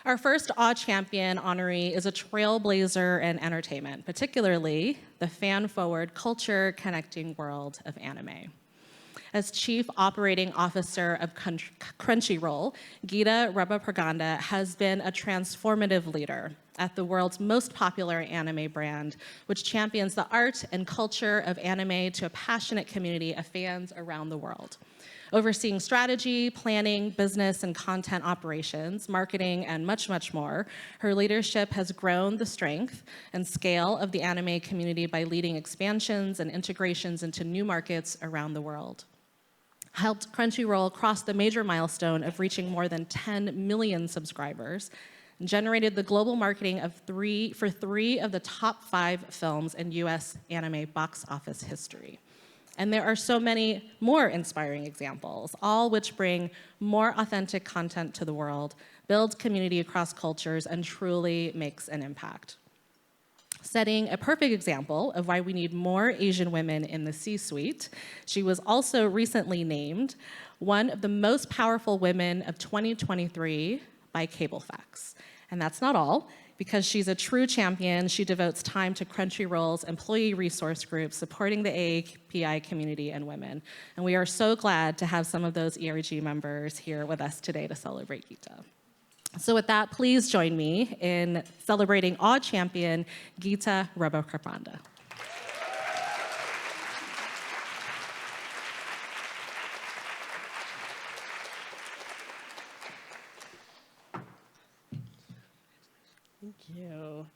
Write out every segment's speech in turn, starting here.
Our first AWE Champion honoree is a trailblazer in entertainment, particularly the fan-forward, culture-connecting world of anime. As Chief Operating Officer of Crunchyroll, Gita Rebbapragada has been a transformative leader at the world's most popular anime brand, which champions the art and culture of anime to a passionate community of fans around the world. Overseeing strategy, planning, business and content operations, marketing, and much, much more, her leadership has grown the strength and scale of the anime community by leading expansions and integrations into new markets around the world. Helped Crunchyroll cross the major milestone of reaching more than 10 million subscribers, and generated the global marketing for three of the top 5 films in US anime box office history. And there are so many more inspiring examples, all which bring more authentic content to the world, builds community across cultures, and truly makes an impact. Setting a perfect example of why we need more Asian women in the C-suite, she was also recently named one of the most powerful women of 2023 by Cablefax. And that's not all. Because she's a true champion, she devotes time to Crunchyroll's employee resource group, supporting the AAPI community and women. And we are so glad to have some of those ERG members here with us today to celebrate Gita. So with that, please join me in celebrating AWE Champion Gita Rebbapragada. Thank you.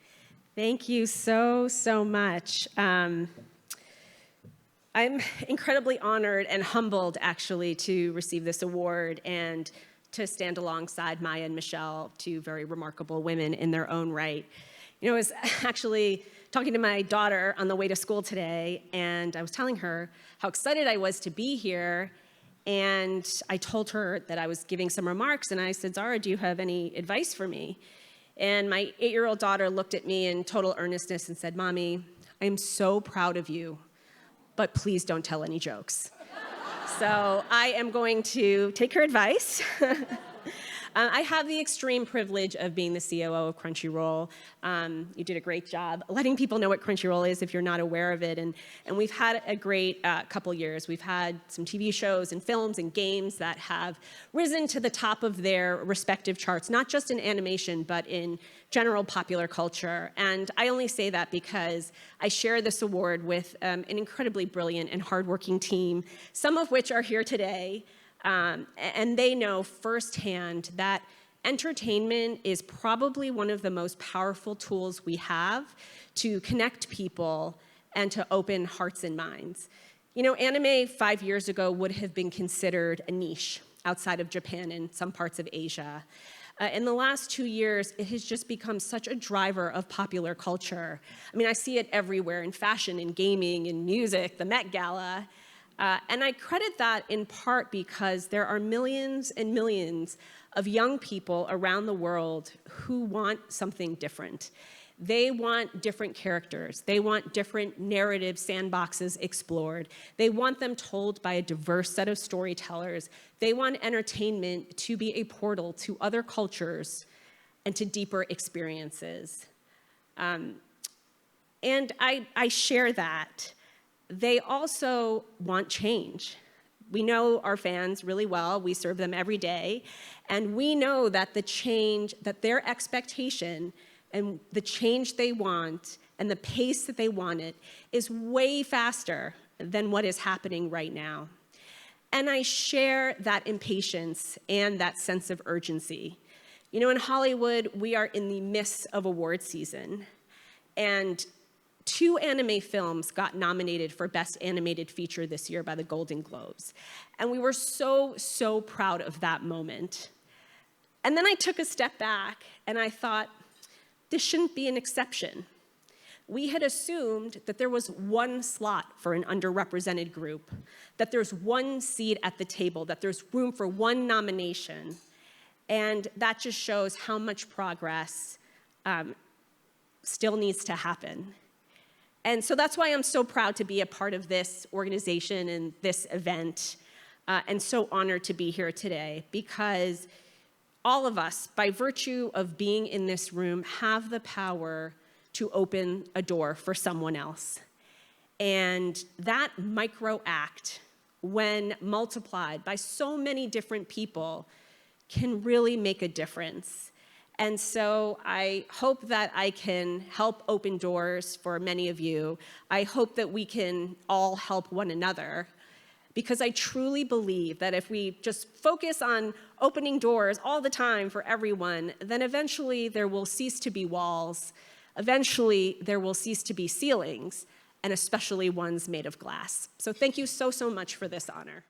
Thank you so, so much. I'm incredibly honored and humbled, actually, to receive this award and to stand alongside Maya and Michelle, two very remarkable women in their own right. You know, I was actually talking to my daughter on the way to school today, and I was telling her how excited I was to be here. And I told her that I was giving some remarks, and I said, Zara, do you have any advice for me? And my 8-year-old daughter looked at me in total earnestness and said, Mommy, I am so proud of you, but please don't tell any jokes. So I am going to take her advice. I have the extreme privilege of being the COO of Crunchyroll. You did a great job letting people know what Crunchyroll is if you're not aware of it. And we've had a great couple years. We've had some TV shows and films and games that have risen to the top of their respective charts, not just in animation, but in general popular culture. And I only say that because I share this award with an incredibly brilliant and hardworking team, some of which are here today. And they know firsthand that entertainment is probably one of the most powerful tools we have to connect people and to open hearts and minds. You know, anime 5 years ago would have been considered a niche outside of Japan and some parts of Asia. In the last 2 years, it has just become such a driver of popular culture. I mean, I see it everywhere in fashion, in gaming, in music, the Met Gala. And I credit that in part because there are millions and millions of young people around the world who want something different. They want different characters. They want different narrative sandboxes explored. They want them told by a diverse set of storytellers. They want entertainment to be a portal to other cultures and to deeper experiences. And I share that. They also want change. We know our fans really well. We serve them every day. And we know that the change, that their expectation and the change they want and the pace that they want it is way faster than what is happening right now. And I share that impatience and that sense of urgency. You know, in Hollywood, we are in the midst of award season. And 2 anime films got nominated for Best Animated Feature this year by the Golden Globes. And we were so, so proud of that moment. And then I took a step back and I thought, this shouldn't be an exception. We had assumed that there was one slot for an underrepresented group, that there's one seat at the table, that there's room for one nomination. And that just shows how much progress still needs to happen. And so that's why I'm so proud to be a part of this organization and this event, and so honored to be here today, because all of us, by virtue of being in this room, have the power to open a door for someone else. And that micro act, when multiplied by so many different people, can really make a difference. And so I hope that I can help open doors for many of you. I hope that we can all help one another, because I truly believe that if we just focus on opening doors all the time for everyone, then eventually there will cease to be walls. Eventually there will cease to be ceilings, and especially ones made of glass. So thank you so, so much for this honor.